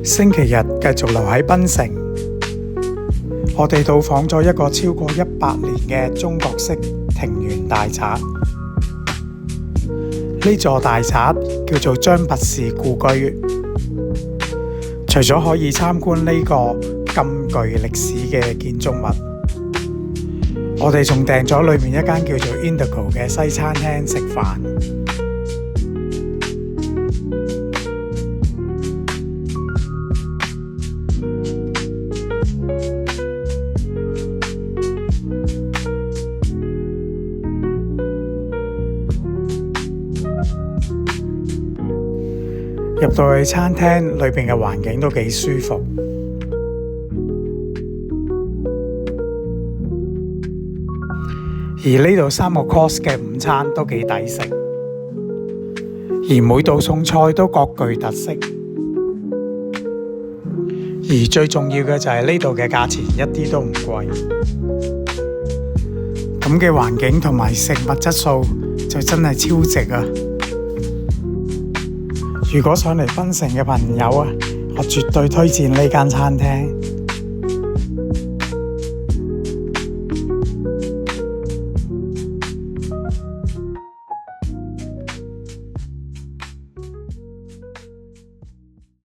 星期日繼續留喺檳城，我哋到訪咗一個超過100年嘅中國式庭園大宅。呢座大宅叫做張拔氏故居。除咗可以參觀呢個咁具歷史嘅建築物，我哋仲訂咗裏面一間叫做 Indigo 嘅西餐廳食飯。入到去餐廳裏邊嘅環境都幾舒服，而呢度3個 course 嘅午餐都幾抵食，而每道餸菜都各具特色，而最重要嘅就係呢度嘅價錢一啲都唔貴，咁嘅環境同埋食物質素就真係超值啊！如果上嚟檳城嘅朋友啊，我絕對推薦呢間餐廳。